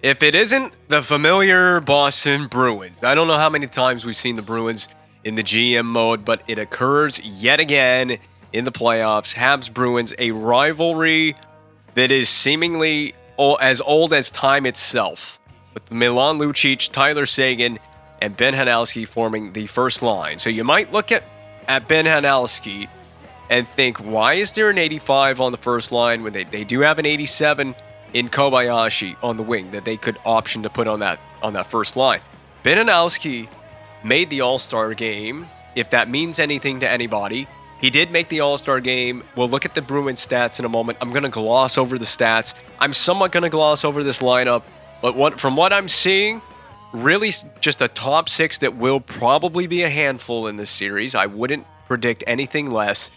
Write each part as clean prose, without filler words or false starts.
If it isn't the familiar Boston Bruins, I don't know how many times we've seen the Bruins in the GM mode, but it occurs yet again in the playoffs. Habs Bruins, a rivalry that is seemingly as old as time itself, with Milan Lucic, Tyler Seguin, and Ben Hanowski forming the first line. So you might look at Ben Hanowski and think, why is there an 85 on the first line when they do have an 87 in Kobayashi on the wing that they could option to put on that first line? Ben Hanowski made the All-Star game, if that means anything to anybody. He did make the All-Star game. We'll look at the Bruins stats in a moment. I'm going to gloss over the stats. I'm somewhat going to gloss over this lineup, but from what I'm seeing, really just a top six that will probably be a handful in this series. I wouldn't predict anything less.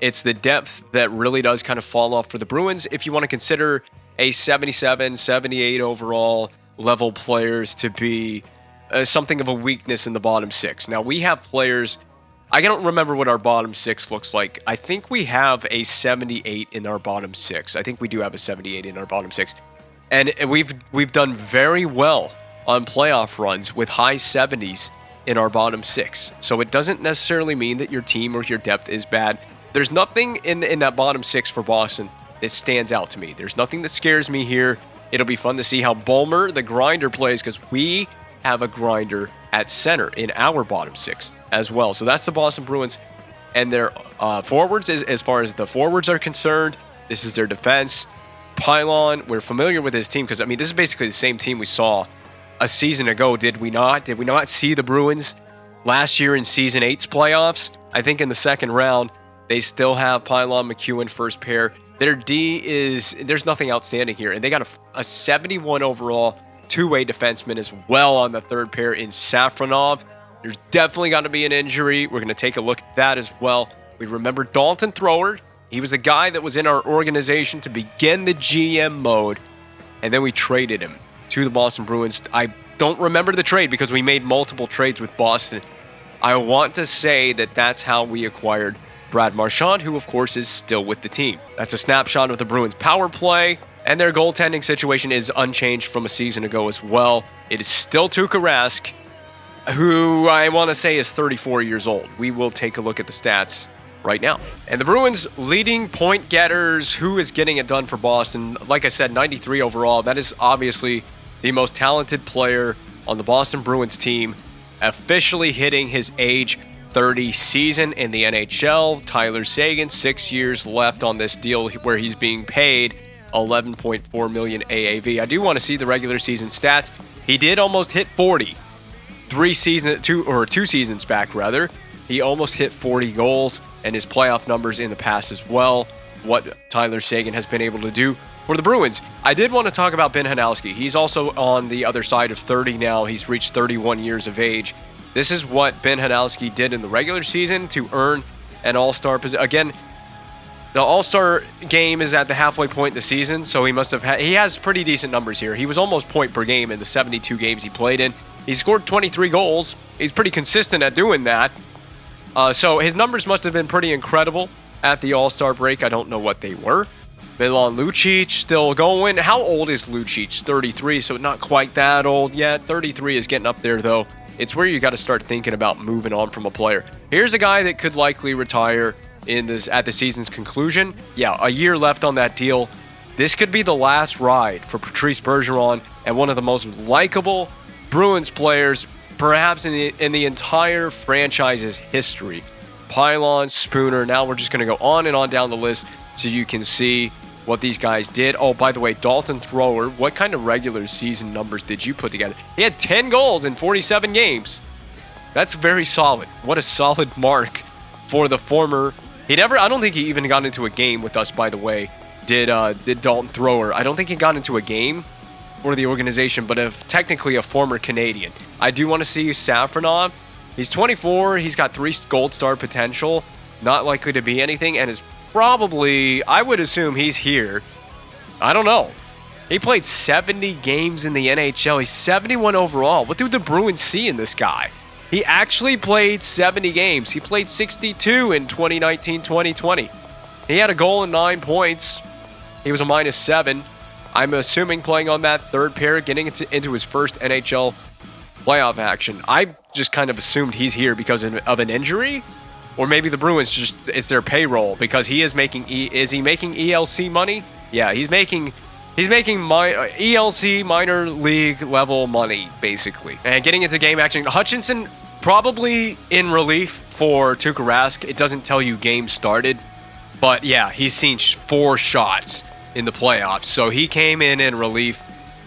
It's the depth that really does kind of fall off for the Bruins if you want to consider a 77, 78 overall level players to be something of a weakness in the bottom six. Now, we have players, I don't remember what our bottom six looks like. I think we have a 78 in our bottom six. I think we do have a 78 in our bottom six. And we've done very well on playoff runs with high 70s in our bottom six. So it doesn't necessarily mean that your team or your depth is bad. There's nothing in that bottom six for Boston that stands out to me. There's nothing that scares me here. It'll be fun to see how Bulmer, the grinder, plays, because we have a grinder at center in our bottom six as well. So that's the Boston Bruins and their forwards. As far as the forwards are concerned, this is their defense. Pylon, we're familiar with his team because, I mean, this is basically the same team we saw a season ago, did we not? Did we not see the Bruins last year in Season 8's playoffs? I think in the second round, they still have Pylon, McEwen, first pair. Their D there's nothing outstanding here. And they got a 71 overall two-way defenseman as well on the third pair in Safronov. There's definitely got to be an injury. We're going to take a look at that as well. We remember Dalton Thrower. He was the guy that was in our organization to begin the GM mode, and then we traded him to the Boston Bruins. I don't remember the trade because we made multiple trades with Boston. I want to say that that's how we acquired Brad Marchand, who of course is still with the team. That's a snapshot of the Bruins power play, and their goaltending situation is unchanged from a season ago as well. It is still Tuukka Rask, who I want to say is 34 years old. We will take a look at the stats right now. And the Bruins leading point getters, who is getting it done for Boston? Like I said, 93 overall. That is obviously the most talented player on the Boston Bruins team, officially hitting his age 30 season in the NHL. Tyler Seguin, 6 years left on this deal where he's being paid $11.4 million AAV. I do want to see the regular season stats. He did almost hit 40 two seasons back rather. He almost hit 40 goals, and his playoff numbers in the past as well, what Tyler Seguin has been able to do for the Bruins. I did want to talk about Ben Hanowski. He's also on the other side of 30 now. He's reached 31 years of age. This is what Ben Hanowski did in the regular season to earn an All-Star position. Again, the All-Star game is at the halfway point in the season, so he has pretty decent numbers here. He was almost point per game in the 72 games he played in. He scored 23 goals. He's pretty consistent at doing that. So his numbers must have been pretty incredible at the All-Star break. I don't know what they were. Milan Lucic still going. How old is Lucic? 33, so not quite that old yet. 33 is getting up there, though. It's where you got to start thinking about moving on from a player. Here's a guy that could likely retire at the season's conclusion. Yeah, a year left on that deal. This could be the last ride for Patrice Bergeron and one of the most likable Bruins players, perhaps in the entire franchise's history. Pylon, Spooner. Now we're just going to go on and on down the list so you can see what these guys did. Oh, by the way, Dalton Thrower, what kind of regular season numbers did you put together? He had 10 goals in 47 games. That's very solid. What a solid mark for the former. I don't think he even got into a game with us, by the way, did Dalton Thrower. I don't think he got into a game for the organization, but technically a former Canadian. I do want to see Safronov. He's 24. He's got 3 Gold Star potential. Not likely to be anything, and is probably, I would assume he's here. I don't know. He played 70 games in the NHL. He's 71 overall. What do the Bruins see in this guy? He actually played 70 games. He played 62 in 2019-2020. He had a goal and 9 points. He was a -7. I'm assuming playing on that third pair, getting into his first NHL playoff action. I just kind of assumed he's here because of an injury, or maybe the Bruins just, it's their payroll, because he is making is he making ELC money? Yeah, he's making ELC minor league level money basically. And getting into game action, Hutchinson probably in relief for Tuukka Rask. It doesn't tell you game started, but yeah, he's seen 4 shots in the playoffs, so he came in relief.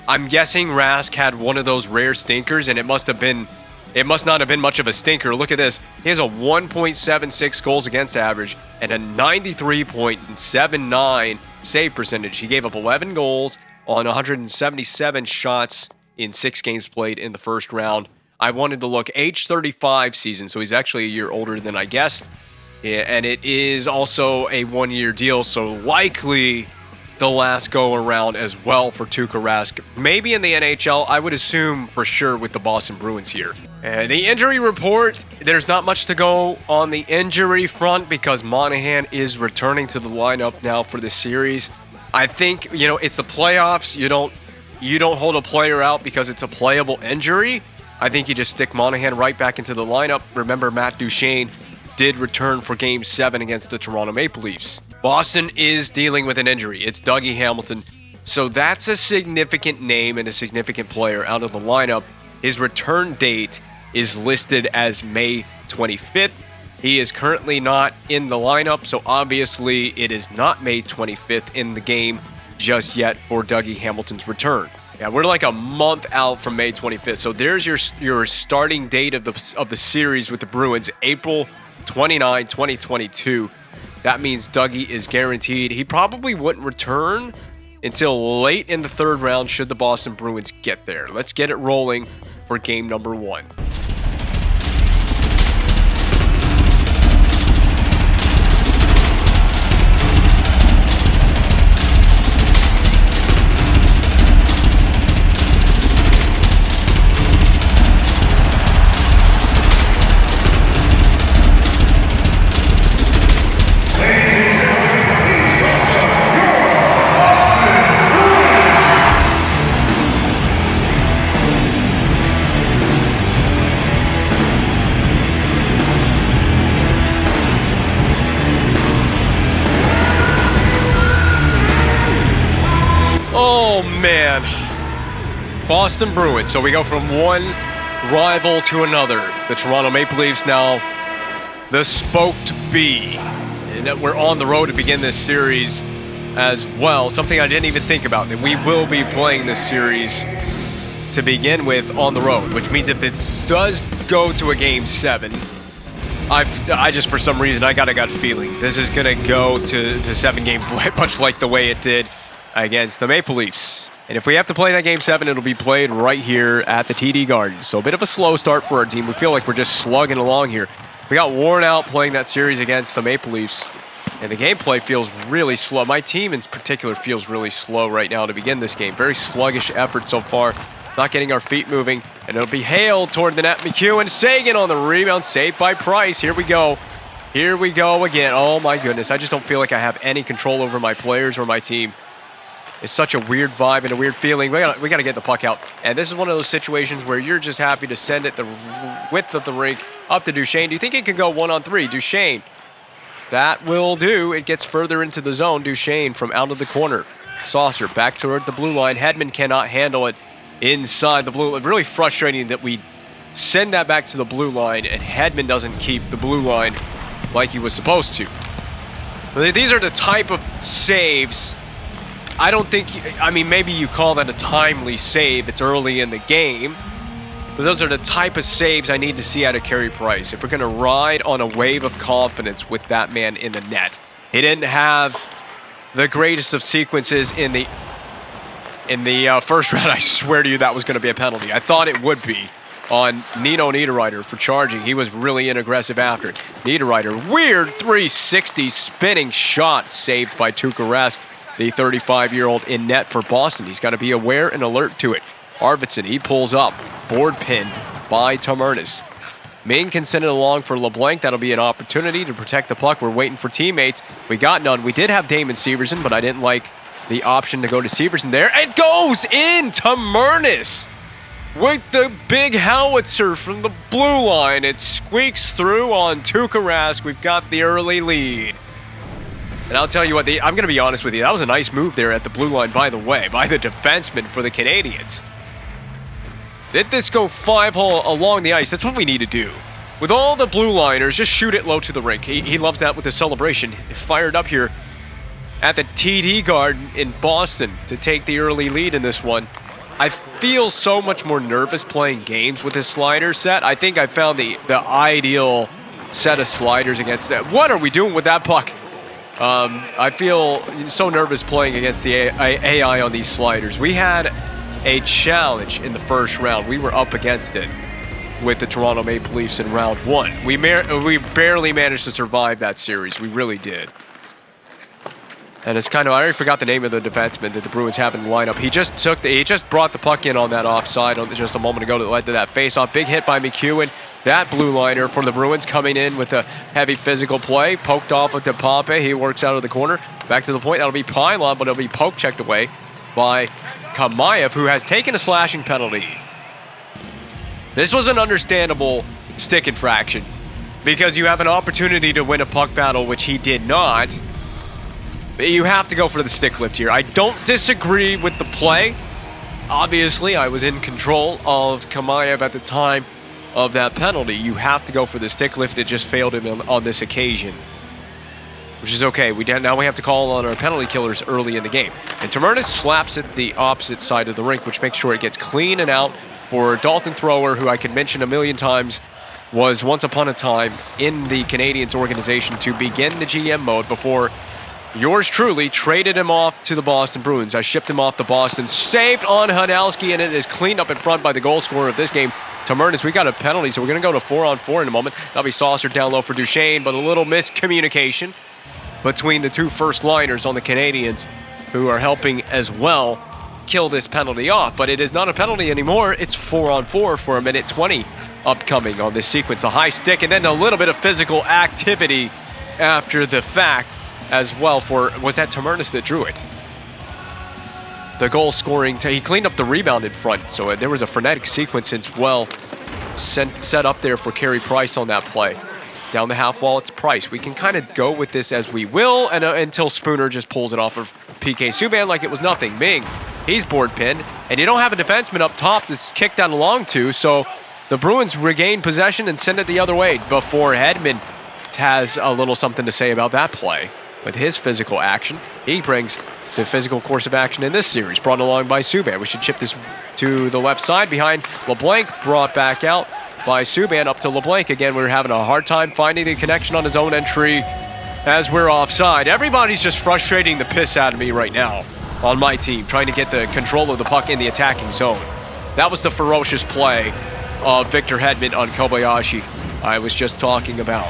I'm guessing Rask had one of those rare stinkers, and it must not have been much of a stinker. Look at this. He has a 1.76 goals against average and a 93.79 save percentage. He gave up 11 goals on 177 shots in 6 games played in the first round. I wanted to look age 35 season, so he's actually a year older than I guessed. Yeah, and it is also a 1-year deal, so likely the last go around as well for Tuukka Rask. Maybe in the NHL, I would assume for sure with the Boston Bruins here. And the injury report, there's not much to go on the injury front because Monahan is returning to the lineup now for this series. I think, it's the playoffs. You don't hold a player out because it's a playable injury. I think you just stick Monahan right back into the lineup. Remember, Matt Duchene did return for Game 7 against the Toronto Maple Leafs. Boston is dealing with an injury. It's Dougie Hamilton. So that's a significant name and a significant player out of the lineup. His return date is listed as May 25th. He is currently not in the lineup, so obviously it is not May 25th in the game just yet for Dougie Hamilton's return. Yeah, we're like a month out from May 25th. So there's your starting date of the series with the Bruins, April 29, 2022. That means Dougie is guaranteed. He probably wouldn't return until late in the third round should the Boston Bruins get there. Let's get it rolling for game number 1. Oh, man. Boston Bruins. So we go from one rival to another. The Toronto Maple Leafs now the spoked bee. And we're on the road to begin this series as well. Something I didn't even think about. That we will be playing this series to begin with on the road. Which means if it does go to a Game 7, I just, for some reason, I got a gut feeling. This is going to go to 7 games, much like the way it did against the Maple Leafs. And if we have to play that Game 7, it'll be played right here at the TD Garden. So a bit of a slow start for our team. We feel like we're just slugging along here. We got worn out playing that series against the Maple Leafs, and the gameplay feels really slow. My team in particular feels really slow right now to begin this game. Very sluggish effort so far. Not getting our feet moving, and it'll be Hale toward the net. McEwen, Sagan on the rebound, saved by Price. Here we go. Here we go again. Oh my goodness, I just don't feel like I have any control over my players or my team. It's such a weird vibe and a weird feeling. We got to get the puck out. And this is one of those situations where you're just happy to send it the width of the rink up to Duchene. Do you think it could go 1-on-3? Duchene. That will do. It gets further into the zone. Duchene from out of the corner. Saucer back toward the blue line. Hedman cannot handle it inside the blue line. Really frustrating that we send that back to the blue line and Hedman doesn't keep the blue line like he was supposed to. These are the type of saves. I don't think, maybe you call that a timely save. It's early in the game. But those are the type of saves I need to see out of Carey Price. If we're going to ride on a wave of confidence with that man in the net. He didn't have the greatest of sequences in the first round. I swear to you that was going to be a penalty. I thought it would be on Nino Niederreiter for charging. He was really inaggressive after it. Niederreiter, weird 360 spinning shot saved by Tuukka Rask, the 35-year-old in net for Boston. He's got to be aware and alert to it. Arvidsson, he pulls up. Board pinned by Tom Ernest. Ming can send it along for LeBlanc. That'll be an opportunity to protect the puck. We're waiting for teammates. We got none. We did have Damon Severson, but I didn't like the option to go to Severson there. It goes in to Murnus with the big howitzer from the blue line. It squeaks through on Tuukka Rask. We've got the early lead. And I'll tell you what, I'm going to be honest with you. That was a nice move there at the blue line, by the way, by the defenseman for the Canadiens. Did this go 5-hole along the ice? That's what we need to do. With all the blue liners, just shoot it low to the rink. He loves that with the celebration. He fired up here at the TD Garden in Boston to take the early lead in this one. I feel so much more nervous playing games with this slider set. I think I found the ideal set of sliders against that. What are we doing with that puck? I feel so nervous playing against the AI on these sliders. We had a challenge in the first round. We were up against it with the Toronto Maple Leafs in round 1. We barely managed to survive that series. We really did. And it's kind of, I already forgot the name of the defenseman that the Bruins have in the lineup. He just brought the puck in on that offside just a moment ago that led to that face-off. Big hit by McEwen. That blue liner for the Bruins coming in with a heavy physical play. Poked off with Pompey. He works out of the corner. Back to the point. That'll be pylon, but it'll be poke checked away by Kamayev, who has taken a slashing penalty. This was an understandable stick infraction because you have an opportunity to win a puck battle, which he did not. You have to go for the stick lift here. I don't disagree with the play. Obviously, I was in control of Kamayev at the time of that penalty. You have to go for the stick lift. It just failed him on this occasion, which is okay. Now we have to call on our penalty killers early in the game. And Tamernis slaps it the opposite side of the rink, which makes sure it gets clean and out for Dalton Thrower, who I could mention a million times was once upon a time in the Canadiens organization to begin the GM mode before yours truly traded him off to the Boston Bruins. I shipped him off to Boston, saved on Hanowski, and it is cleaned up in front by the goal scorer of this game, Tamernis. We got a penalty, so we're going to go to 4-on-4 in a moment. That'll be saucered down low for Duchesne, but a little miscommunication between the two first liners on the Canadiens, who are helping as well kill this penalty off. But it is not a penalty anymore. It's 4-on-4 for a minute 20 upcoming on this sequence. A high stick and then a little bit of physical activity after the fact as well for, was that Tamernis that drew it? The goal scoring, he cleaned up the rebound in front, so there was a frenetic sequence as well set up there for Carey Price on that play. Down the half wall, it's Price. We can kind of go with this as we will and until Spooner just pulls it off of PK Subban like it was nothing. Ming, he's board pinned, and you don't have a defenseman up top that's kicked that along to, so the Bruins regain possession and send it the other way before Hedman has a little something to say about that play. With his physical action, he brings the physical course of action in this series, brought along by Subban. We should chip this to the left side behind LeBlanc, brought back out by Subban up to LeBlanc. Again, we're having a hard time finding the connection on his own entry as we're offside. Everybody's just frustrating the piss out of me right now on my team, trying to get the control of the puck in the attacking zone. That was the ferocious play of Victor Hedman on Kobayashi I was just talking about.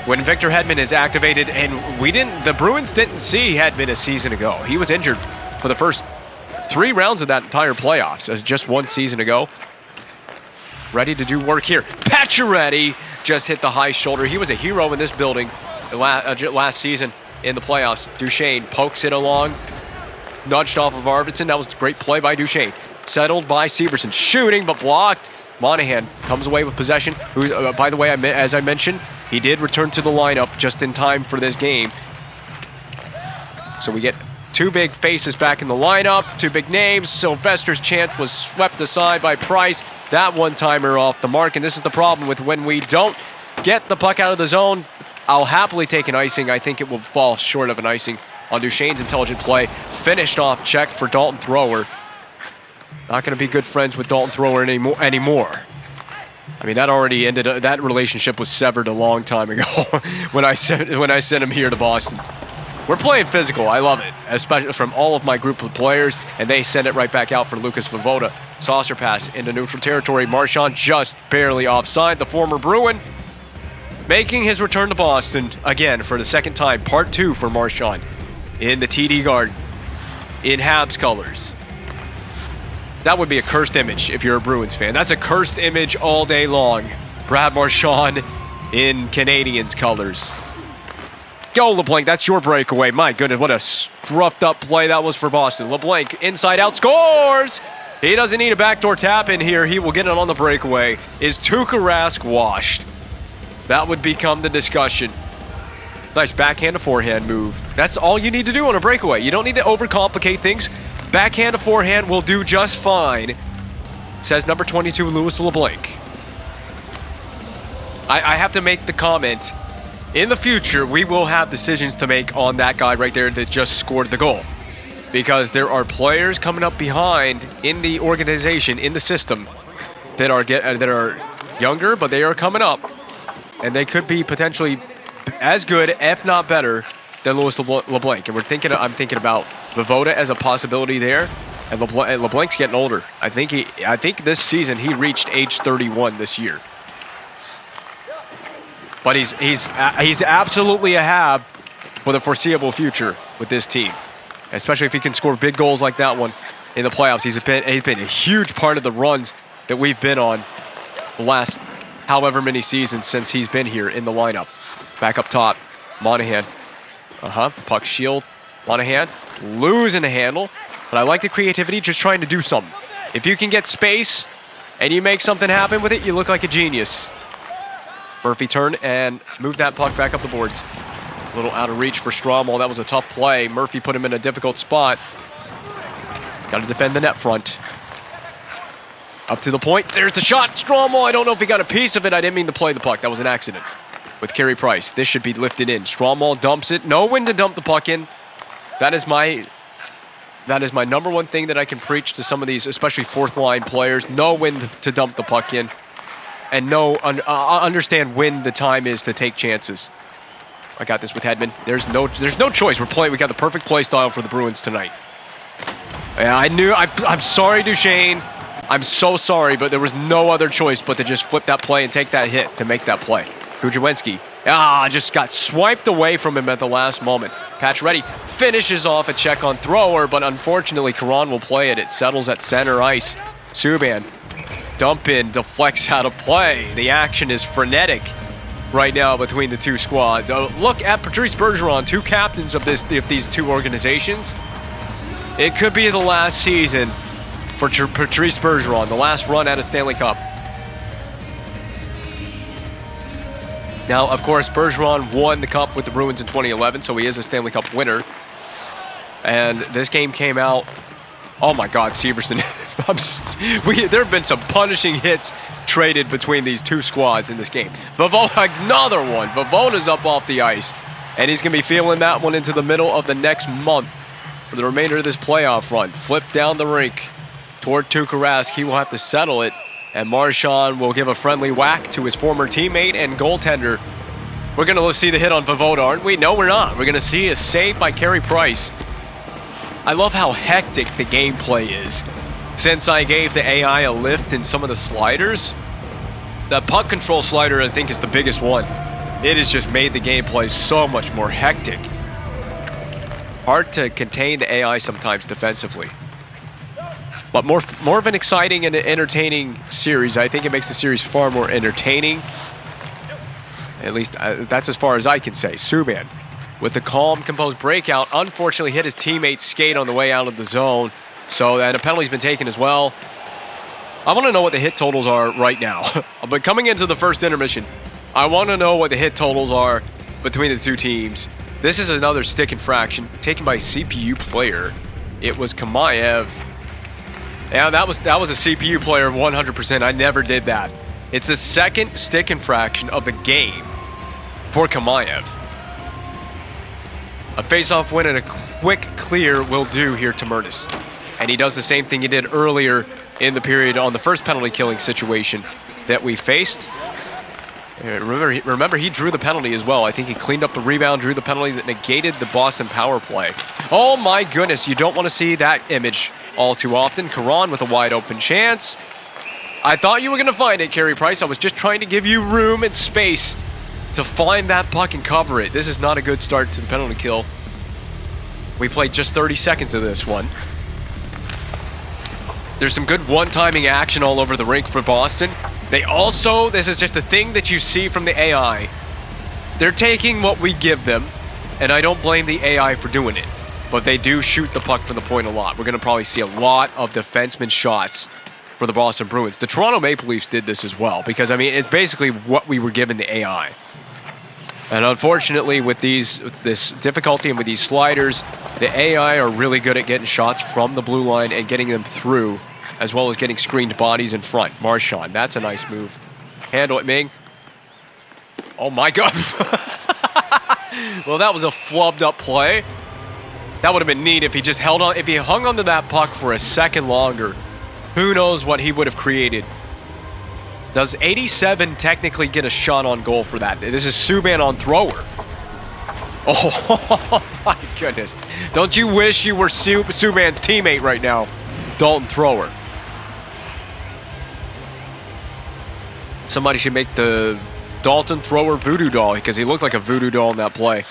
When Victor Hedman is activated, and the Bruins didn't see Hedman a season ago. He was injured for the first 3 rounds of that entire playoffs as just 1 season ago. Ready to do work here. Pacioretty just hit the high shoulder. He was a hero in this building last season in the playoffs. Duchesne pokes it along, nudged off of Arvidsson. That was a great play by Duchesne. Settled by Severson. Shooting, but blocked. Monahan comes away with possession. Who, by the way, as I mentioned, he did return to the lineup just in time for this game. So we get 2 big faces back in the lineup, 2 big names. Sylvester's chance was swept aside by Price. That one-timer off the mark, and this is the problem with when we don't get the puck out of the zone. I'll happily take an icing. I think it will fall short of an icing on Duchesne's intelligent play. Finished off check for Dalton Thrower. Not going to be good friends with Dalton Thrower anymore. I mean, that already ended. That relationship was severed a long time ago when I sent him here to Boston. We're playing physical. I love it, especially from all of my group of players, and they send it right back out for Lucas Vovoda. Saucer pass into neutral territory. Marchand just barely offside. The former Bruin making his return to Boston again for the second time. Part 2 for Marchand in the TD Garden in Habs colors. That would be a cursed image if you're a Bruins fan. That's a cursed image all day long. Brad Marchand in Canadiens colors. go, LeBlanc. That's your breakaway. My goodness, what a scruffed up play that was for Boston. LeBlanc, inside out, scores! He doesn't need a backdoor tap in here. He will get it on the breakaway. Is Tuukka Rask washed? That would become the discussion. Nice backhand to forehand move. That's all you need to do on a breakaway. You don't need to overcomplicate things. Backhand to forehand will do just fine, says number 22, Louis LeBlanc. I have to make the comment. In the future, we will have decisions to make on that guy right there that just scored the goal. Because there are players coming up behind in the organization, in the system, that are younger, but they are coming up. And they could be potentially as good, if not better, than Louis LeBlanc. And I'm thinking about Vojvoda as a possibility there. And LeBlanc's getting older. I think this season he reached age 31 this year. But he's absolutely a Hab for the foreseeable future with this team, especially if he can score big goals like that one in the playoffs. He's been a huge part of the runs that we've been on the last however many seasons since he's been here in the lineup. Back up top, Monahan. Puck shield, Monahan losing the handle, but I like the creativity, just trying to do something. If you can get space and you make something happen with it, you look like a genius. Murphy turn and move that puck back up the boards. A little out of reach for Stromwell. That was a tough play. Murphy put him in a difficult spot. Got to defend the net front. Up to the point. There's the shot. Stromwell. I don't know if he got a piece of it. I didn't mean to play the puck. That was an accident. With Carey Price. This should be lifted in. Stromwell dumps it. Know when to dump the puck in. That is my number one thing that I can preach to some of these, especially fourth line players. Know when to dump the puck in. And understand when the time is to take chances. I got this with Hedman. There's no choice. We got the perfect play style for the Bruins tonight. Yeah, I'm sorry, Duchesne. I'm so sorry, but there was no other choice but to just flip that play and take that hit to make that play. Kujawinski, just got swiped away from him at the last moment. Pacioretty finishes off a check on thrower, but unfortunately, Caron will play it. It settles at center ice. Subban, dump in, deflects out of play. The action is frenetic right now between the two squads. Look at Patrice Bergeron, two captains of these two organizations. It could be the last season for Patrice Bergeron, the last run at a Stanley Cup. Now, of course, Bergeron won the Cup with the Bruins in 2011, so he is a Stanley Cup winner. And this game came out. Oh my God, Severson. There have been some punishing hits traded between these two squads in this game. Another one. Vavoda's up off the ice, and he's going to be feeling that one into the middle of the next month for the remainder of this playoff run. Flip down the rink toward Tuukka Rask. He will have to settle it, and Marchand will give a friendly whack to his former teammate and goaltender. We're going to see the hit on Vojvoda, aren't we? No, we're not. We're going to see a save by Carey Price. I love how hectic the gameplay is. Since I gave the AI a lift in some of the sliders, the puck control slider, I think, is the biggest one. It has just made the gameplay so much more hectic. Hard to contain the AI sometimes defensively. But more of an exciting and entertaining series. I think it makes the series far more entertaining. At least that's as far as I can say. Subban, with the calm, composed breakout, unfortunately hit his teammate's skate on the way out of the zone. So, and a penalty's been taken as well. I want to know what the hit totals are right now. But coming into the first intermission, I want to know what the hit totals are between the two teams. This is another stick infraction taken by a CPU player. It was Kamayev. Yeah, that was a CPU player 100%. I never did that. It's the second stick infraction of the game for Kamayev. A face-off win and a quick clear will do here to Murtis. And he does the same thing he did earlier in the period on the first penalty killing situation that we faced. Remember, he drew the penalty as well. I think he cleaned up the rebound, drew the penalty that negated the Boston power play. Oh my goodness, you don't want to see that image all too often. Caron with a wide open chance. I thought you were going to find it, Carey Price. I was just trying to give you room and space to find that puck and cover it. This is not a good start to the penalty kill. We played just 30 seconds of this one. There's some good one-timing action all over the rink for Boston. They also, this is just a thing that you see from the AI. They're taking what we give them And I don't blame the AI for doing it, but they do shoot the puck from the point a lot. We're going to probably see a lot of defenseman shots for the Boston Bruins. The Toronto Maple Leafs did this as well, because, I mean, it's basically what we were given the AI. And unfortunately, with this difficulty and with these sliders, the AI are really good at getting shots from the blue line and getting them through, as well as getting screened bodies in front. Marchand, that's a nice move. Handle it, Ming. Oh my God. Well, that was a flubbed up play. That would have been neat if he just held on. If he hung onto that puck for a second longer, who knows what he would have created. Does 87 technically get a shot on goal for that? This is Subban on thrower. Oh, my goodness. Don't you wish you were Subban's teammate right now, Dalton Thrower? Somebody should make the Dalton Thrower voodoo doll, because he looked like a voodoo doll in that play.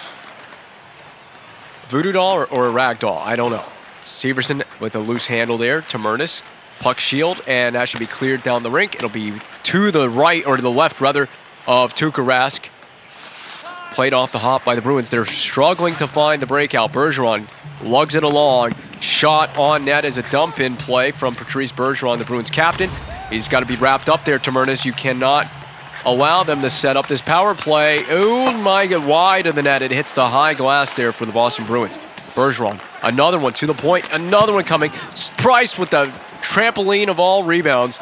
Voodoo doll or a rag doll? I don't know. Severson with a loose handle there. Tamernis. Puck shield, and that should be cleared down the rink. It'll be to the right, or to the left, rather, of Tuukka Rask. Played off the hop by the Bruins. They're struggling to find the breakout. Bergeron lugs it along. Shot on net as a dump-in play from Patrice Bergeron, the Bruins captain. He's got to be wrapped up there, Tamernis. You cannot allow them to set up this power play. Oh, my God, wide of the net. It hits the high glass there for the Boston Bruins. Bergeron, another one to the point. Another one coming. Price with the trampoline of all rebounds,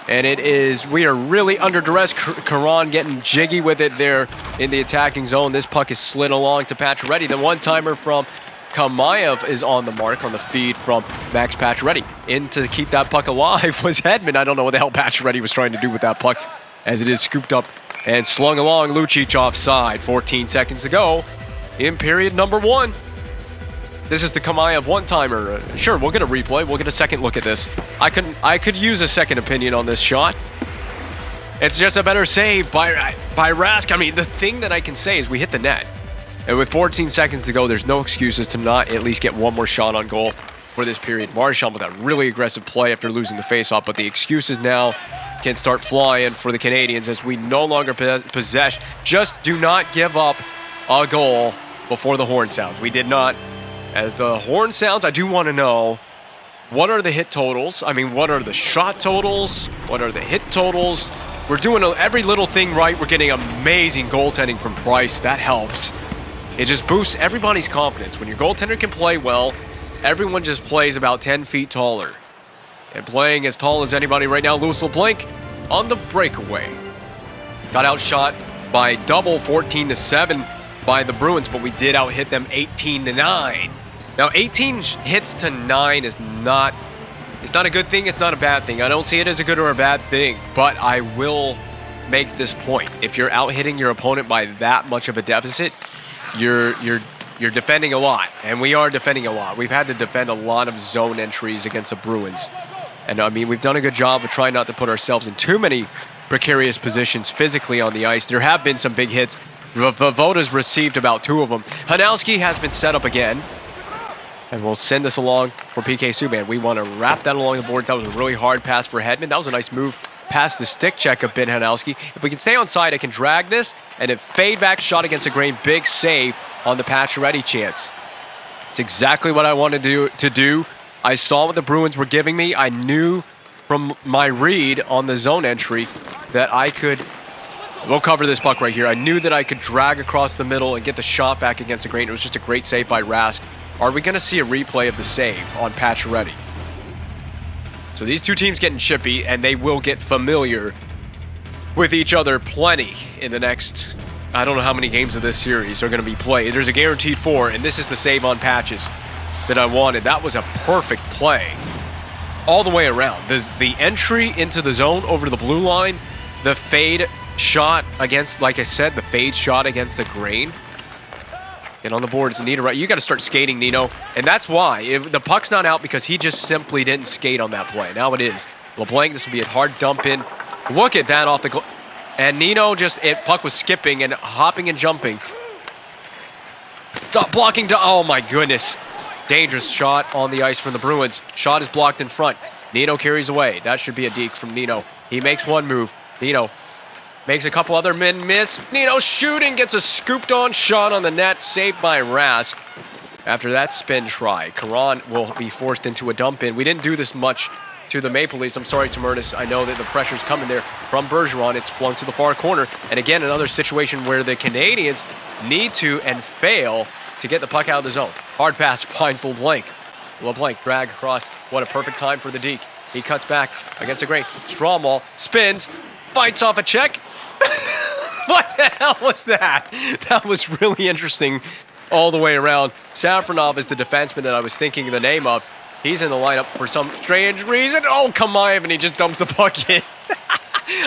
and we are really under duress. Caron getting jiggy with it there in the attacking zone. This puck is slid along to Pacioretty. The one-timer from Kamayev is on the mark on the feed from Max Pacioretty. In to keep that puck alive was Hedman. I don't know what the hell Pacioretty was trying to do with that puck, as it is scooped up and slung along. Lucic offside. 14 seconds to go in period number 1. This is the Kamayev one-timer. Sure, we'll get a replay. We'll get a second look at this. I could use a second opinion on this shot. It's just a better save by Rask. I mean, the thing that I can say is we hit the net. And with 14 seconds to go, there's no excuses to not at least get one more shot on goal for this period. Marchand with a really aggressive play after losing the faceoff, but the excuses now can start flying for the Canadiens as we no longer possess. Just do not give up a goal before the horn sounds. We did not. As the horn sounds, I do want to know, what are the hit totals? I mean, what are the shot totals? What are the hit totals? We're doing every little thing right. We're getting amazing goaltending from Price. That helps. It just boosts everybody's confidence. When your goaltender can play well, everyone just plays about 10 feet taller. And playing as tall as anybody right now, Louis LeBlanc on the breakaway. Got outshot by double, 14-7 by the Bruins, but we did out-hit them 18-9. Now, 18 hits to 9 is not, it's not a good thing, it's not a bad thing. I don't see it as a good or a bad thing, but I will make this point. If you're out-hitting your opponent by that much of a deficit, you're defending a lot, and we are defending a lot. We've had to defend a lot of zone entries against the Bruins. And, I mean, we've done a good job of trying not to put ourselves in too many precarious positions physically on the ice. There have been some big hits. Voda's received about 2 of them. Hanowski has been set up again. And we'll send this along for PK Subban. We want to wrap that along the board. That was a really hard pass for Hedman. That was a nice move past the stick check of Ben Hanowski. If we can stay on side, I can drag this. And a fade back shot against the grain. Big save on the Pacioretty chance. It's exactly what I wanted to do. I saw what the Bruins were giving me. I knew from my read on the zone entry that I could... We'll cover this puck right here. I knew that I could drag across the middle and get the shot back against the grain. It was just a great save by Rask. Are we going to see a replay of the save on Pacioretty? So these two teams getting chippy, and they will get familiar with each other plenty in the next, I don't know how many games of this series are going to be played. There's a guaranteed 4, and this is the save on Patches that I wanted. That was a perfect play all the way around. The entry into the zone over the blue line, the fade shot against, like I said, the fade shot against the grain. And on the board is Nino. Right, you got to start skating, Nino. And that's why. If the puck's not out because he just simply didn't skate on that play. Now it is. LeBlanc, this will be a hard dump in. Look at that off the... And Nino puck was skipping and hopping and jumping. Blocking... Oh, my goodness. Dangerous shot on the ice from the Bruins. Shot is blocked in front. Nino carries away. That should be a deke from Nino. He makes one move. Nino Makes a couple other men miss. Nino shooting, gets a scooped-on shot on the net, saved by Rask. After that spin try, Caron will be forced into a dump-in. We didn't do this much to the Maple Leafs. I'm sorry, Tamurtis. I know that the pressure's coming there from Bergeron. It's flung to the far corner. And again, another situation where the Canadiens need to and fail to get the puck out of the zone. Hard pass finds LeBlanc. LeBlanc drag across. What a perfect time for the Deke. He cuts back against a great Stromwall. Spins. Bites off a check. What the hell was that? That was really interesting all the way around. Safronov is the defenseman that I was thinking the name of. He's in the lineup for some strange reason. Oh, Kamayev, and he just dumps the puck in.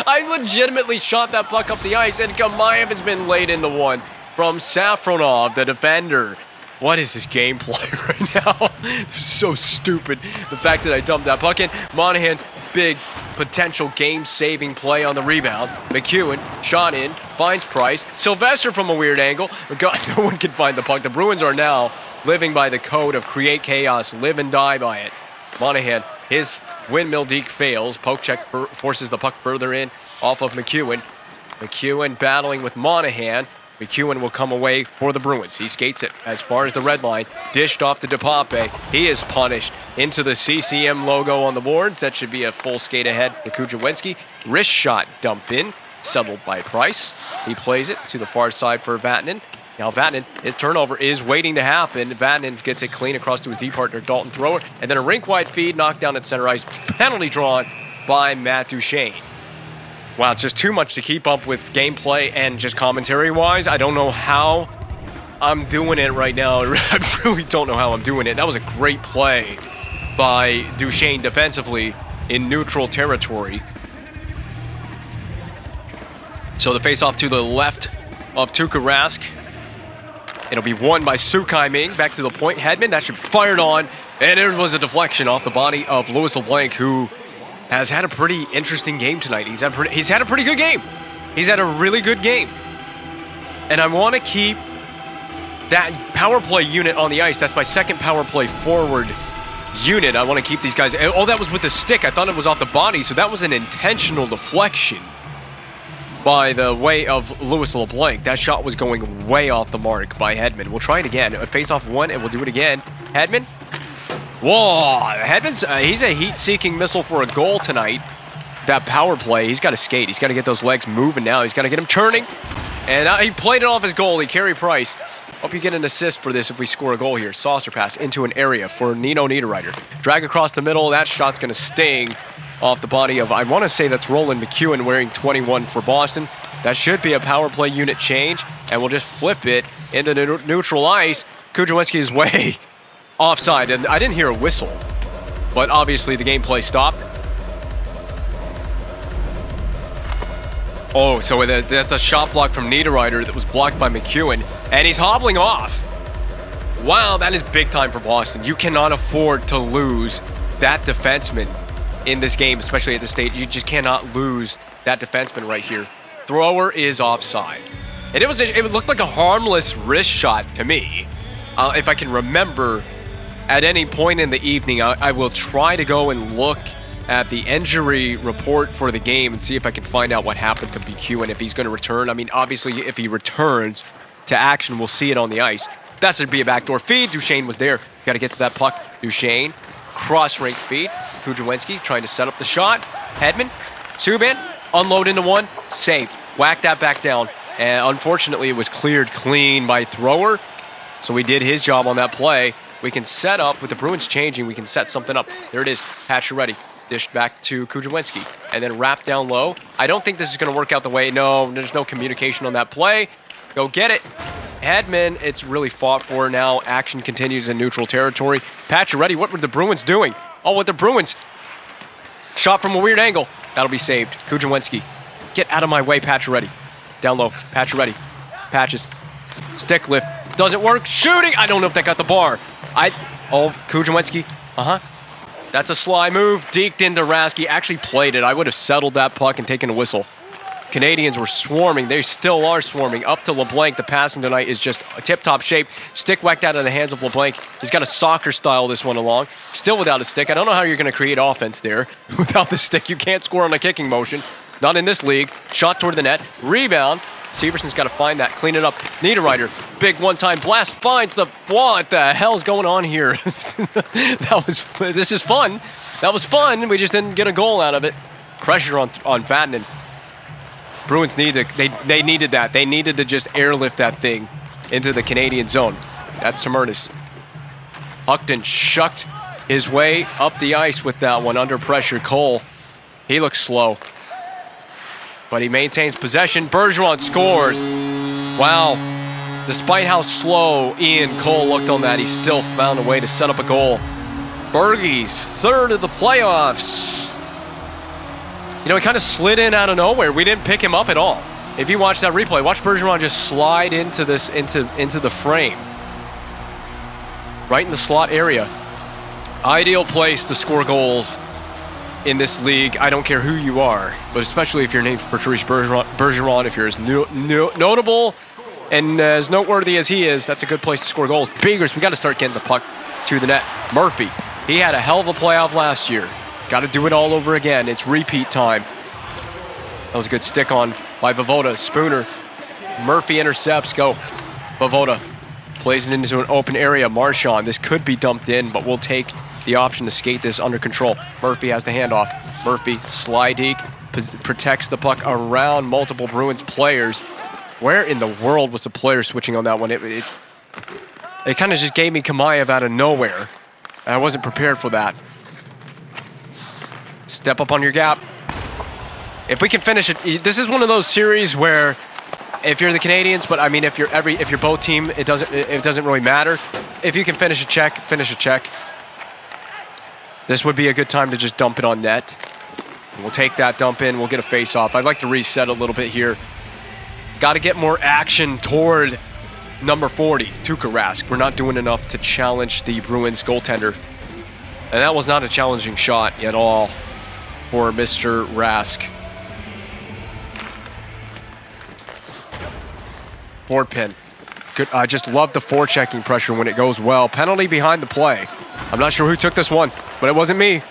I legitimately shot that puck up the ice, and Kamayev has been laid into one from Safronov, the defender. What is this gameplay right now? So stupid. The fact that I dumped that puck in. Monahan, big potential game-saving play on the rebound. McEwen, shot in, finds Price. Sylvester from a weird angle. God, no one can find the puck. The Bruins are now living by the code of create chaos, live and die by it. Monahan, his windmill deke fails. Poke check forces the puck further in off of McEwen. McEwen battling with Monahan. McEwen will come away for the Bruins. He skates it as far as the red line. Dished off to DePape. He is punished into the CCM logo on the boards. That should be a full skate ahead for Kujawenski. Wrist shot dump in, settled by Price. He plays it to the far side for Vatanen. Now Vatanen, his turnover is waiting to happen. Vatanen gets it clean across to his D partner, Dalton Thrower. And then a rink-wide feed, knocked down at center ice. Penalty drawn by Matt Duchene. Wow, it's just too much to keep up with gameplay and just commentary-wise. I don't know how I'm doing it right now. I really don't know how I'm doing it. That was a great play by Duchene defensively in neutral territory. So the face-off to the left of Tuukka Rask. It'll be won by Sukai Ming. Back to the point. Hedman, that should be fired on. And there was a deflection off the body of Louis LeBlanc, who has had a pretty interesting game tonight. He's had a pretty good game. He's had a really good game. And I want to keep that power play unit on the ice. That's my second power play forward unit. I want to keep these guys. Oh, that was with the stick. I thought it was off the body, so that was an intentional deflection by the way of Louis LeBlanc. That shot was going way off the mark by Hedman. We'll try it again. A face-off one, and we'll do it again. Hedman. Whoa, Hedman's, he's a heat-seeking missile for a goal tonight. That power play, he's got to skate. He's got to get those legs moving now. He's got to get him turning. And he played it off his goalie, Carey Price. Hope you get an assist for this if we score a goal here. Saucer pass into an area for Nino Niederreiter. Drag across the middle. That shot's going to sting off the body of, I want to say that's Roland McEwen wearing 21 for Boston. That should be a power play unit change. And we'll just flip it into neutral ice. Kujawenski is way offside, and I didn't hear a whistle, but obviously the gameplay stopped. Oh, so that's a shot block from Niederreiter that was blocked by McEwen, and he's hobbling off. Wow, that is big time for Boston. You cannot afford to lose that defenseman in this game, especially at this stage. You just cannot lose that defenseman right here. Thrower is offside. And it looked like a harmless wrist shot to me. If I can remember, at any point in the evening, I will try to go and look at the injury report for the game and see if I can find out what happened to BQ and if he's going to return. I mean, obviously, if he returns to action, we'll see it on the ice. That should be a backdoor feed. Duchene was there. Got to get to that puck. Duchene, cross-rink feed. Kujawenski trying to set up the shot. Hedman, Subban, unload into one, save. Whack that back down. And unfortunately, it was cleared clean by Thrower. So he did his job on that play. We can set up, with the Bruins changing, we can set something up. There it is, Pacioretty. Dished back to Kujawenski. And then wrap down low. I don't think this is going to work out the way. No, there's no communication on that play. Go get it. Hedman, it's really fought for now. Action continues in neutral territory. Pacioretty, what were the Bruins doing? Oh, with the Bruins. Shot from a weird angle. That'll be saved. Kujawenski. Get out of my way, Pacioretty. Down low, Pacioretty. Patches. Stick lift. Doesn't work. Shooting. I don't know if that got the bar. Kujawenski. That's a sly move. Deked into Rask. Actually played it. I would have settled that puck and taken a whistle. Canadiens were swarming. They still are swarming. Up to LeBlanc. The passing tonight is just a tip-top shape. Stick whacked out of the hands of LeBlanc. He's got a soccer style this one along. Still without a stick. I don't know how you're going to create offense there. Without the stick, you can't score on a kicking motion. Not in this league. Shot toward the net. Rebound. Severson's got to find that. Clean it up. Niederreiter. Big one-time blast. Finds the... What the hell's going on here? This is fun. That was fun. We just didn't get a goal out of it. Pressure on Vatanen. Bruins need to... They needed that. They needed to just airlift that thing into the Canadian zone. That's Tamernis. Huckton shucked his way up the ice with that one under pressure. Cole, he looks slow, but he maintains possession. Bergeron scores. Wow. Despite how slow Ian Cole looked on that, he still found a way to set up a goal. Bergie's third of the playoffs. You know, he kind of slid in out of nowhere. We didn't pick him up at all. If you watch that replay, watch Bergeron just slide into the frame. Right in the slot area. Ideal place to score goals in this league. I don't care who you are, but especially if you're named Patrice Bergeron, if you're as notable and as noteworthy as he is, that's a good place to score goals. Biggers, we got to start getting the puck to the net. Murphy, he had a hell of a playoff last year. Got to do it all over again. It's repeat time. That was a good stick on by Voivoda. Spooner. Murphy intercepts. Go. Voivoda plays it into an open area. Marchand. This could be dumped in, but we'll take the option to skate this under control. Murphy has the handoff. Murphy, slide deke, protects the puck around multiple Bruins players. Where in the world was the player switching on that one? It kind of just gave me Kamayev out of nowhere. I wasn't prepared for that. Step up on your gap. If we can finish it, this is one of those series where if you're the Canadiens, but I mean if you're both team, it doesn't really matter. If you can finish a check, finish a check. This would be a good time to just dump it on net. We'll take that dump in. We'll get a face-off. I'd like to reset a little bit here. Got to get more action toward number 40, Tuukka Rask. We're not doing enough to challenge the Bruins goaltender. And that was not a challenging shot at all for Mr. Rask. Forward pin. Good. I just love the forechecking pressure when it goes well. Penalty behind the play. I'm not sure who took this one, but it wasn't me.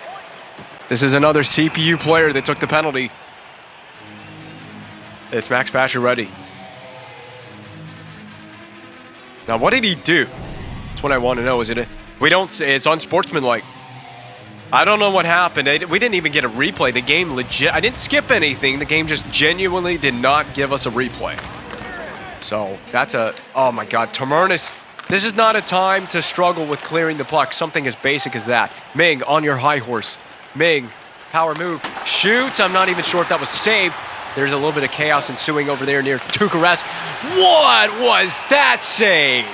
This is another CPU player that took the penalty. It's Max Pacioretty. Now, what did he do? That's what I want to know. Is it? It's unsportsmanlike. I don't know what happened. We didn't even get a replay. The game legit. I didn't skip anything. The game just genuinely did not give us a replay. So that's oh my God, Tamernis. This is not a time to struggle with clearing the puck. Something as basic as that. Ming on your high horse. Ming, power move, shoots. I'm not even sure if that was saved. There's a little bit of chaos ensuing over there near Tuukka Rask. What was that save?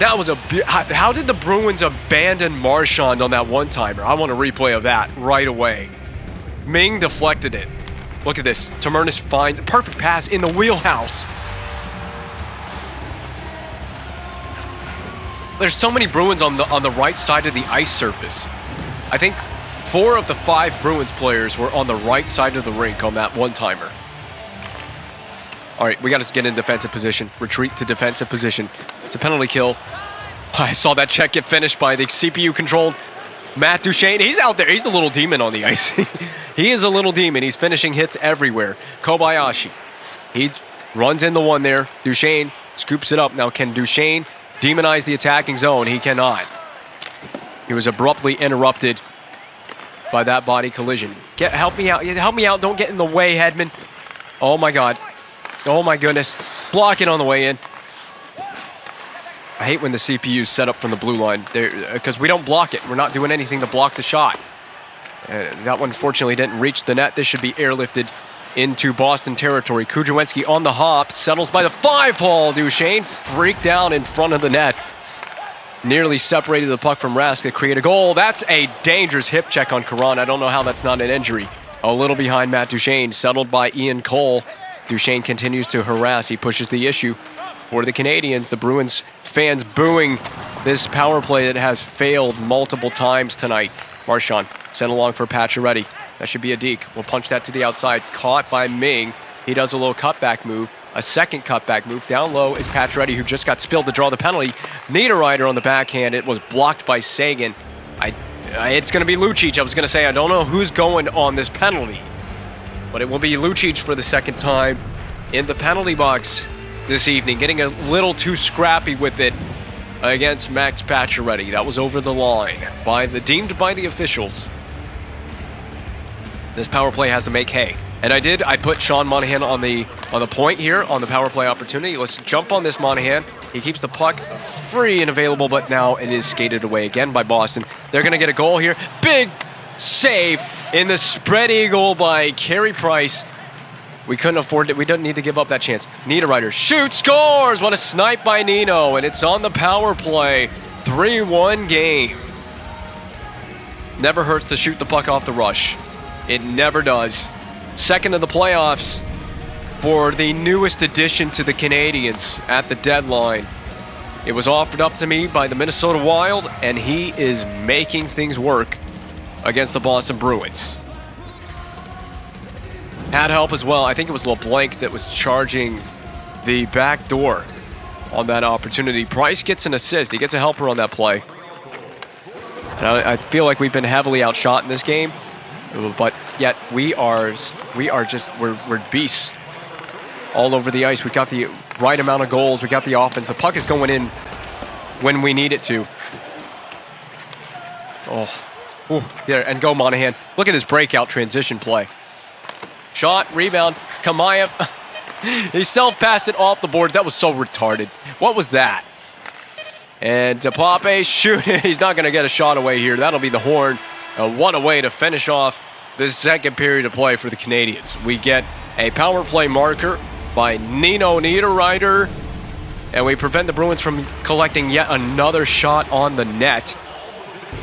That was how did the Bruins abandon Marchand on that one-timer? I want a replay of that right away. Ming deflected it. Look at this. Tamernis finds the perfect pass in the wheelhouse. There's so many Bruins on the right side of the ice surface. I think 4 of the 5 Bruins players were on the right side of the rink on that one-timer. All right, we got to get in defensive position. Retreat to defensive position. It's a penalty kill. I saw that check get finished by the CPU-controlled Matt Duchene. He's out there. He's the little demon on the ice. He is a little demon. He's finishing hits everywhere. Kobayashi. He runs in the one there. Duchene scoops it up. Now, can Duchene demonize the attacking zone? He cannot. He was abruptly interrupted by that body collision. Help me out. Help me out. Don't get in the way, Hedman. Oh, my God. Oh, my goodness. Block it on the way in. I hate when the CPU's set up from the blue line because we don't block it. We're not doing anything to block the shot. That one, fortunately, didn't reach the net. This should be airlifted into Boston territory. Kudrowski on the hop, settles by the 5-hole. Duchene freaked out in front of the net. Nearly separated the puck from Rask to create a goal. That's a dangerous hip check on Caron. I don't know how that's not an injury. A little behind Matt Duchene, settled by Ian Cole. Duchene continues to harass. He pushes the issue for the Canadiens. The Bruins fans booing this power play that has failed multiple times tonight. Marchand sent along for Pacioretty. That should be a deke. We'll punch that to the outside. Caught by Ming. He does a little cutback move. A second cutback move. Down low is Pacioretty, who just got spilled to draw the penalty. Niederreiter on the backhand. It was blocked by Sagan. It's going to be Lucic. I was going to say, I don't know who's going on this penalty. But it will be Lucic for the second time in the penalty box this evening, getting a little too scrappy with it against Max Pacioretty. That was over the line, deemed by the officials. This power play has to make hay. And I put Sean Monahan on the point here on the power play opportunity. Let's jump on this Monahan. He keeps the puck free and available, but now it is skated away again by Boston. They're going to get a goal here. Big save in the spread eagle by Carey Price. We couldn't afford it. We don't need to give up that chance. Niederreiter shoots, scores! What a snipe by Nino, and it's on the power play. 3-1 game. Never hurts to shoot the puck off the rush. It never does. Second of the playoffs for the newest addition to the Canadiens at the deadline. It was offered up to me by the Minnesota Wild, and he is making things work against the Boston Bruins. Had help as well. I think it was LeBlanc that was charging the back door on that opportunity. Price gets an assist. He gets a helper on that play. And I feel like we've been heavily outshot in this game, but yet we're beasts all over the ice. We got the right amount of goals. We got the offense. The puck is going in when we need it to. Oh, there, and go Monahan. Look at this breakout transition play. Shot, rebound, Kamayev. He self-passed it off the board. That was so retarded. What was that? And Pape shooting. He's not going to get a shot away here. That'll be the horn. What a way to finish off this second period of play for the Canadiens. We get a power play marker by Nino Niederreiter, and we prevent the Bruins from collecting yet another shot on the net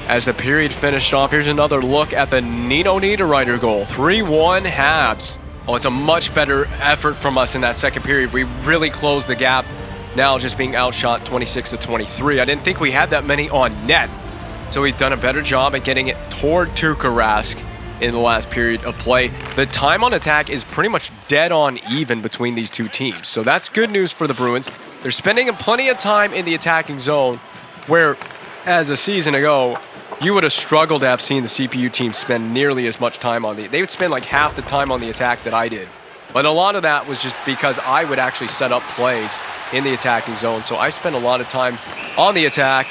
as the period finished off. Here's another look at the Nino Niederreiter goal. 3-1 Habs. Oh, it's a much better effort from us in that second period. We really closed the gap, now just being outshot 26-23. I didn't think we had that many on net, so we've done a better job at getting it toward Tuukka Rask in the last period of play. The time on attack is pretty much dead on even between these two teams, so that's good news for the Bruins. They're spending plenty of time in the attacking zone, where as a season ago, you would have struggled to have seen the CPU team spend nearly as much time on they would spend like half the time on the attack that I did. But a lot of that was just because I would actually set up plays in the attacking zone. So I spent a lot of time on the attack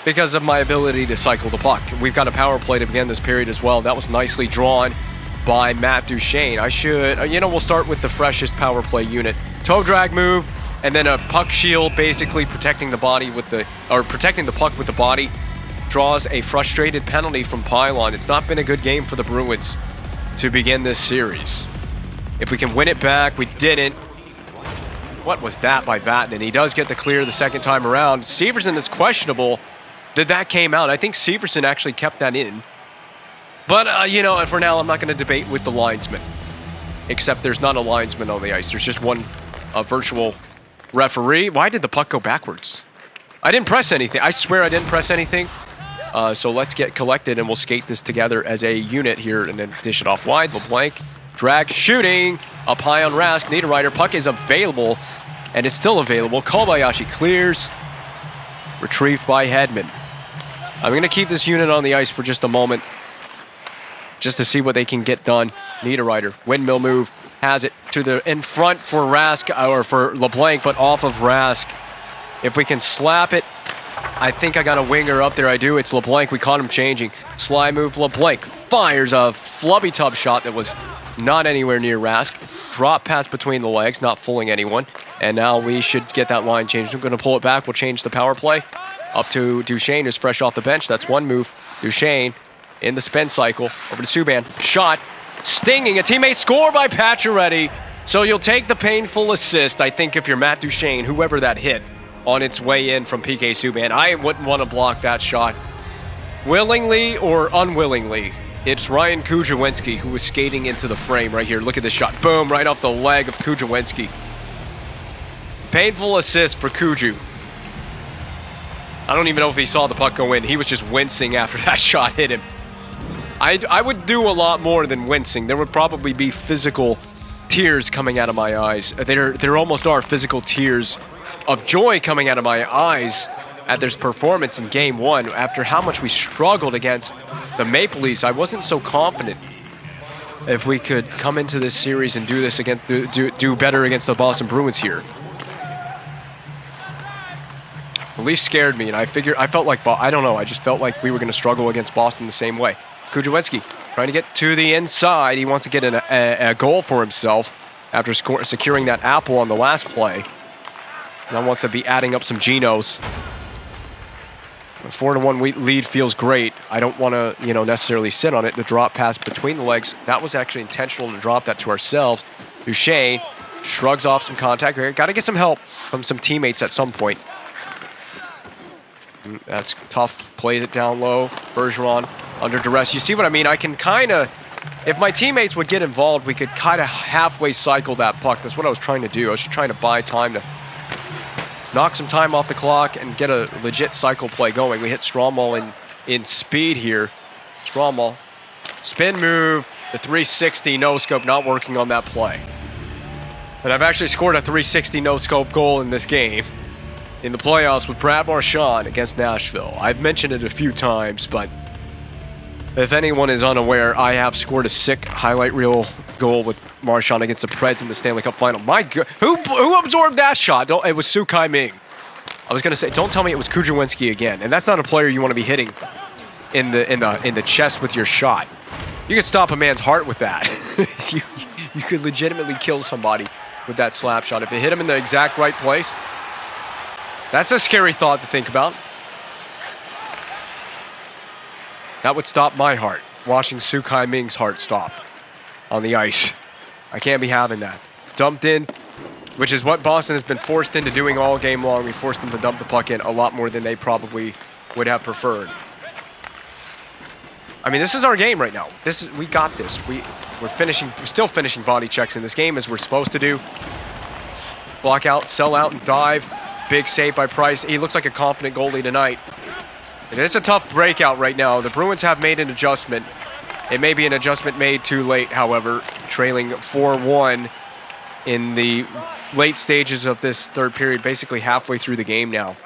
because of my ability to cycle the puck. We've got a power play to begin this period as well. That was nicely drawn by Matt Duchene. We'll start with the freshest power play unit. Toe drag move, and then a puck shield, basically protecting the puck with the body. Draws a frustrated penalty from Pylon. It's not been a good game for the Bruins to begin this series. If we can win it back, we didn't. What was that by Vatanen? He does get the clear the second time around. Severson is questionable that came out. I think Severson actually kept that in. But, for now, I'm not going to debate with the linesman. Except there's not a linesman on the ice. There's just one virtual referee. Why did the puck go backwards? I didn't press anything. I swear I didn't press anything. So let's get collected, and we'll skate this together as a unit here and then dish it off wide. LeBlanc, drag, shooting. Up high on Rask. Niederreiter. Puck is available, and it's still available. Kobayashi clears. Retrieved by Hedman. I'm going to keep this unit on the ice for just a moment, just to see what they can get done. Niederreiter, windmill move, has it to the in front for Rask, or for LeBlanc, but off of Rask. If we can slap it, I think I got a winger up there. I do. It's LeBlanc. We caught him changing. Slide move. LeBlanc fires a flubby tub shot that was not anywhere near Rask. Drop pass between the legs, not fooling anyone. And now we should get that line changed. I'm going to pull it back. We'll change the power play up to Duchene, who's fresh off the bench. That's one move. Duchene in the spin cycle. Over to Subban. Shot. Stinging. A teammate score by Pacioretty. So you'll take the painful assist, I think, if you're Matt Duchene, whoever that hit on its way in from PK Subban. I wouldn't want to block that shot willingly or unwillingly. It's Ryan Kujawenski who was skating into the frame right here. Look at this shot. Boom, right off the leg of Kujawenski. Painful assist for Kuju. I don't even know if he saw the puck go in. He was just wincing after that shot hit him. I would do a lot more than wincing. There would probably be physical tears coming out of my eyes. There almost are physical tears of joy coming out of my eyes at their performance in Game 1. After how much we struggled against the Maple Leafs, I wasn't so confident if we could come into this series and do this against do better against the Boston Bruins here. The Leafs scared me, and I felt like, I don't know, I just felt like we were going to struggle against Boston the same way. Kujawenski trying to get to the inside. He wants to get a goal for himself after securing that apple on the last play. Now wants to be adding up some Genos. A 4-1 lead feels great. I don't want to, necessarily sit on it. The drop pass between the legs, that was actually intentional to drop that to ourselves. Duchesne shrugs off some contact. Got to get some help from some teammates at some point. That's tough. Played it down low. Bergeron under duress. You see what I mean? I can kind of, if my teammates would get involved, we could kind of halfway cycle that puck. That's what I was trying to do. I was just trying to buy time to knock some time off the clock and get a legit cycle play going. We hit Stromall in speed here. Stromall. Spin move. The 360 no-scope not working on that play. And I've actually scored a 360 no-scope goal in this game in the playoffs with Brad Marchand against Nashville. I've mentioned it a few times, but if anyone is unaware, I have scored a sick highlight reel goal with Marchand against the Preds in the Stanley Cup Final. My God, who absorbed that shot? It was Su Kai Ming. I was gonna say, don't tell me it was Kujawenski again. And that's not a player you want to be hitting in the chest with your shot. You could stop a man's heart with that. you could legitimately kill somebody with that slap shot if it hit him in the exact right place. That's a scary thought to think about. That would stop my heart, watching Su Kai Ming's heart stop on the ice. I can't be having that. Dumped in, which is what Boston has been forced into doing all game long. We forced them to dump the puck in a lot more than they probably would have preferred. I mean, this is our game right now. We got this. We're still finishing body checks in this game as we're supposed to do. Block out, sell out, and dive. Big save by Price. He looks like a confident goalie tonight. It is a tough breakout right now. The Bruins have made an adjustment. It may be an adjustment made too late, however, trailing 4-1 in the late stages of this third period, basically halfway through the game now.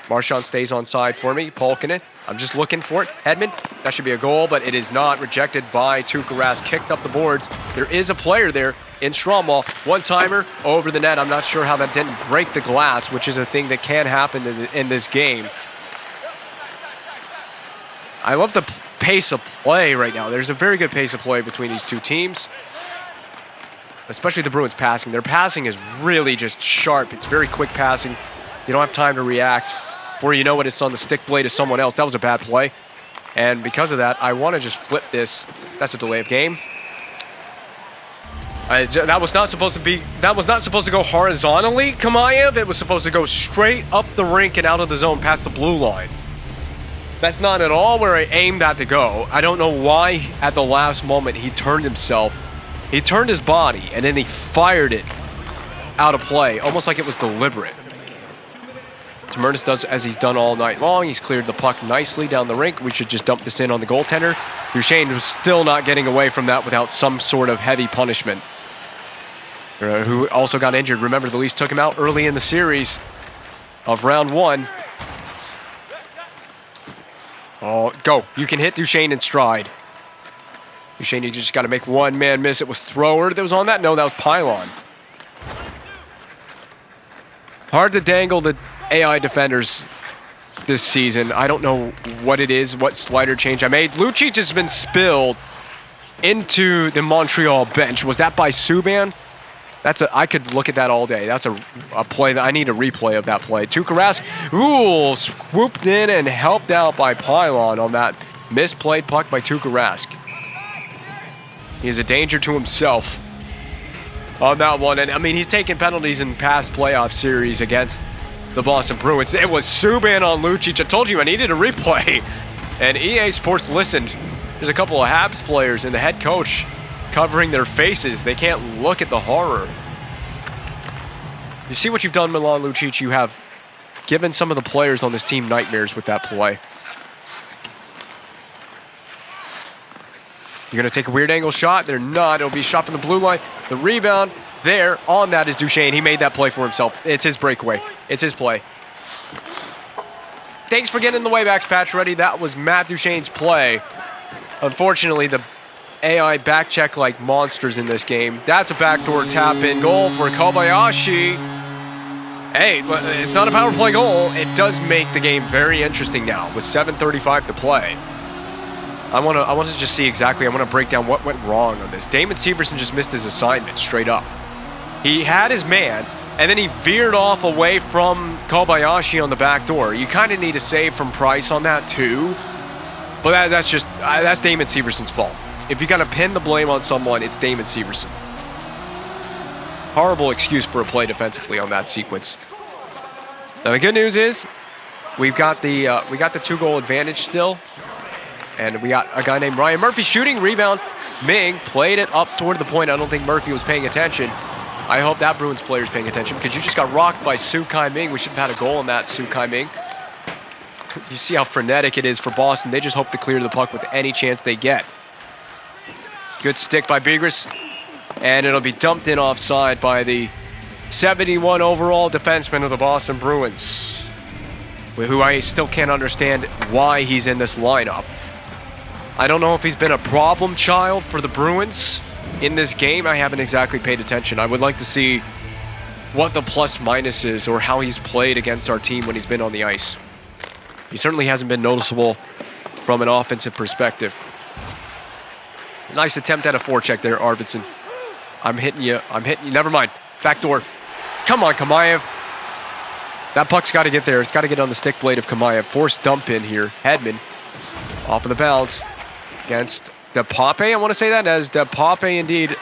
Marchand stays on side for me. Polkinen, I'm just looking for it. Hedman, that should be a goal, but it is not. Rejected by Tuukka Rask. Kicked up the boards. There is a player there in Stromall. One-timer over the net. I'm not sure how that didn't break the glass, which is a thing that can happen in this game. I love the pace of play right now. There's a very good pace of play between these two teams, especially the Bruins passing. Their passing is really just sharp. It's very quick passing. You don't have time to react. Before you know it, it's on the stick blade of someone else. That was a bad play. And because of that, I want to just flip this. That's a delay of game. That was not supposed to go horizontally, Kamayev. It was supposed to go straight up the rink and out of the zone past the blue line. That's not at all where I aimed that to go. I don't know why at the last moment he turned himself. He turned his body and then he fired it out of play, almost like it was deliberate. Tamernis does as he's done all night long. He's cleared the puck nicely down the rink. We should just dump this in on the goaltender. Duchesne was still not getting away from that without some sort of heavy punishment. Who also got injured. Remember, the Leafs took him out early in the series of round one. Oh, go. You can hit Duchesne in stride. Duchesne, you just got to make one man miss. It was Thrower that was on that? No, that was Pylon. Hard to dangle the AI defenders this season. I don't know what it is, what slider change I made. Lucic has been spilled into the Montreal bench. Was that by Subban? I could look at that all day. That's a play that I need a replay of that play. Tuukka Rask, swooped in and helped out by Pylon on that misplayed puck by Tuukka Rask. He is a danger to himself on that one. And I mean, he's taken penalties in past playoff series against the Boston Bruins. It was Subban on Lucic. I told you I needed a replay. And EA Sports listened. There's a couple of Habs players and the head coach covering their faces. They can't look at the horror. You see what you've done, Milan Lucic? You have given some of the players on this team nightmares with that play. You're going to take a weird angle shot. They're not. It'll be shot from the blue line. The rebound there on that is Duchesne. He made that play for himself. It's his breakaway. It's his play. Thanks for getting in the way back, Patch Ready. That was Matt Duchesne's play. Unfortunately, the AI back check like monsters in this game. That's a backdoor tap-in goal for Kobayashi. Hey, it's not a power play goal. It does make the game very interesting now with 7:35 to play. I want to just see exactly. I want to break down what went wrong on this. Damon Severson just missed his assignment straight up. He had his man, and then he veered off away from Kobayashi on the back door. You kind of need a save from Price on that too. But that's Damon Severson's fault. If you got to pin the blame on someone, it's Damon Severson. Horrible excuse for a play defensively on that sequence. Now the good news is we got the 2-goal advantage still, and we got a guy named Ryan Murphy shooting, rebound. Ming played it up toward the point. I don't think Murphy was paying attention. I hope that Bruins player is paying attention because you just got rocked by Su Kai Ming. We should have had a goal on that, Su Kai Ming. You see how frenetic it is for Boston. They just hope to clear the puck with any chance they get. Good stick by Begris. And it'll be dumped in offside by the 71 overall defenseman of the Boston Bruins, who I still can't understand why he's in this lineup. I don't know if he's been a problem child for the Bruins in this game. I haven't exactly paid attention. I would like to see what the plus minus is or how he's played against our team when he's been on the ice. He certainly hasn't been noticeable from an offensive perspective. Nice attempt at a forecheck there, Arvidsson. I'm hitting you. Never mind. Back door. Come on, Kamayev. That puck's got to get there. It's got to get on the stick blade of Kamayev. Forced dump in here. Hedman off of the bounce against DePape. I want to say that as DePape indeed.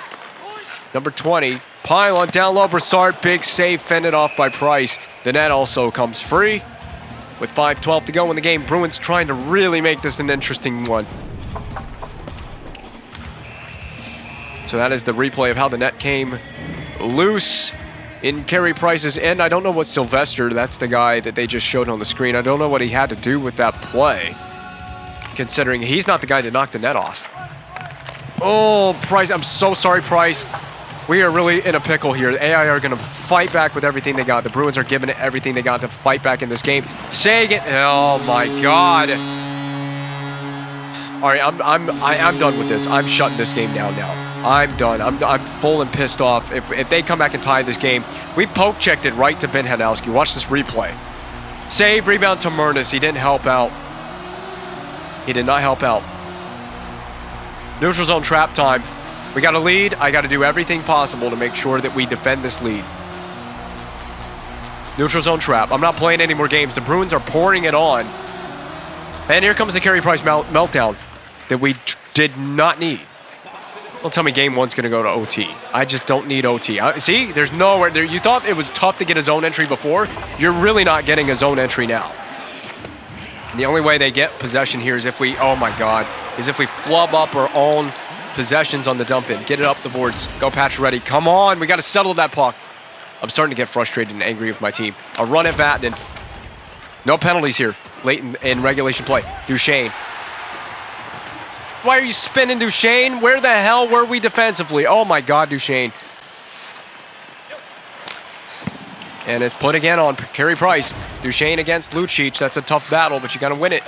Number 20. Pylon down low. Brassard. Big save. Fended off by Price. The net also comes free with 5:12 to go in the game. Bruins trying to really make this an interesting one. So that is the replay of how the net came loose in Carey Price's end. I don't know what Sylvester, that's the guy that they just showed on the screen. I don't know what he had to do with that play, considering he's not the guy that knocked the net off. Oh, Price, I'm so sorry, Price. We are really in a pickle here. The AI are going to fight back with everything they got. The Bruins are giving it everything they got to fight back in this game. Sagan, oh my God. All right, I'm done with this. I'm shutting this game down now. I'm done. I'm full and pissed off. If they come back and tie this game, we poke checked it right to Ben Hanowski. Watch this replay. Save, rebound to Murnus. He didn't help out. He did not help out. Neutral zone trap time. We got a lead. I got to do everything possible to make sure that we defend this lead. Neutral zone trap. I'm not playing any more games. The Bruins are pouring it on. And here comes the Carey Price meltdown that we did not need. Don't tell me game one's going to go to OT. I just don't need OT. See, there's nowhere there. You thought it was tough to get a zone entry before. You're really not getting a zone entry now. And the only way they get possession here is if we, oh my God, is if we flub up our own possessions on the dump in. Get it up the boards. Go patch ready. Come on. We got to settle that puck. I'm starting to get frustrated and angry with my team. A run at Vatanen. No penalties here. Late in regulation play. Duchesne. Why are you spinning, Duchesne? Where the hell were we defensively? Oh my God, Duchesne. And it's put again on Carey Price. Duchesne against Lucic. That's a tough battle, but you got to win it.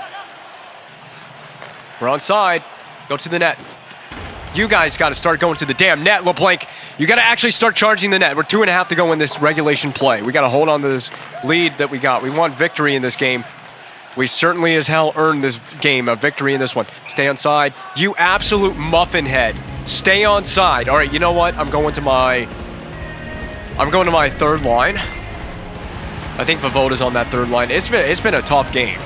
We're on side. Go to the net. You guys got to start going to the damn net, LeBlanc. You got to actually start charging the net. We're 2.5 to go in this regulation play. We got to hold on to this lead that we got. We want victory in this game. We certainly as hell earned this game, a victory in this one. Stay on side. You absolute muffin head. Stay on side. All right, you know what? I'm going to my third line. I think Vovoda's on that third line. It's been a tough game.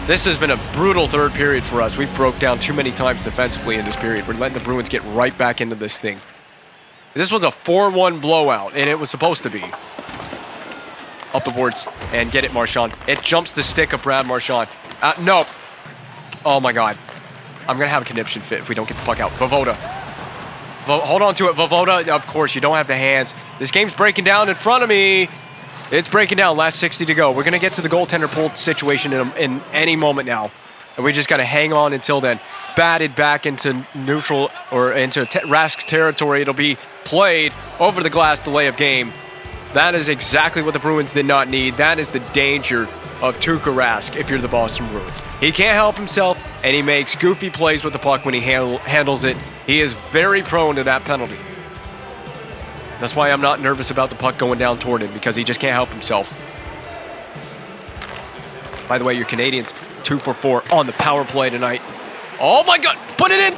This has been a brutal third period for us. We've broke down too many times defensively in this period. We're letting the Bruins get right back into this thing. This was a 4-1 blowout, and it was supposed to be. Up the boards and get it, Marchand. It jumps the stick of Brad Marchand. No. Oh my God. I'm going to have a conniption fit if we don't get the puck out. Vovoda. Hold on to it, Vovoda. Of course, you don't have the hands. This game's breaking down in front of me. It's breaking down. Last 60 to go. We're going to get to the goaltender pull situation in any moment now. And we just got to hang on until then. Batted back into neutral or into Rask's territory. It'll be played over the glass, delay of game. That is exactly what the Bruins did not need. That is the danger of Tuukka Rask if you're the Boston Bruins. He can't help himself, and he makes goofy plays with the puck when he handles it. He is very prone to that penalty. That's why I'm not nervous about the puck going down toward him, because he just can't help himself. By the way, your Canadiens 2 for 4 on the power play tonight. Oh my God, put it in,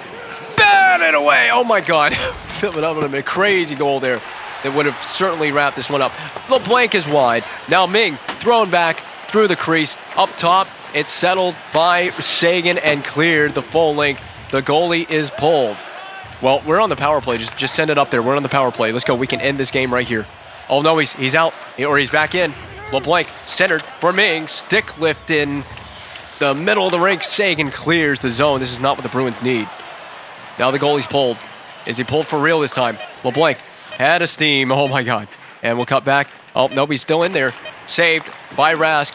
bat it away. Oh my God, filling up with a crazy goal there that would have certainly wrapped this one up. The blank is wide. Now Ming thrown back through the crease. Up top, it's settled by Sagan and cleared the full length. The goalie is pulled. Well, we're on the power play. Just send it up there. We're on the power play. Let's go. We can end this game right here. Oh no, he's out, or he's back in. LeBlanc centered for Ming. Stick lift in the middle of the rink. Sagan clears the zone. This is not what the Bruins need. Now the goalie's pulled. Is he pulled for real this time? LeBlanc had a steam. Oh my God. And we'll cut back. Oh, no, he's still in there. Saved by Rask.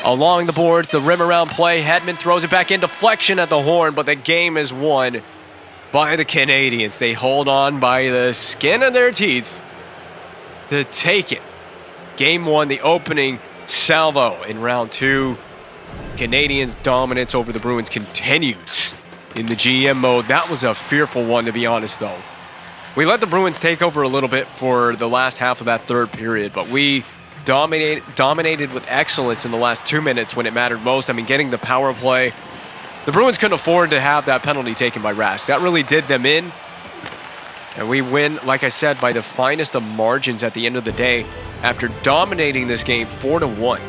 Along the boards, the rim around play. Hedman throws it back in. Deflection at the horn, but the game is won by the Canadiens. They hold on by the skin of their teeth to take it. Game 1, the opening salvo in round 2. Canadiens' dominance over the Bruins continues in the GM mode. That was a fearful one, to be honest, though. We let the Bruins take over a little bit for the last half of that third period, but we dominated with excellence in the last 2 minutes when it mattered most. I mean, getting the power play. The Bruins couldn't afford to have that penalty taken by Rask. That really did them in. And we win, like I said, by the finest of margins at the end of the day after dominating this game 4-1.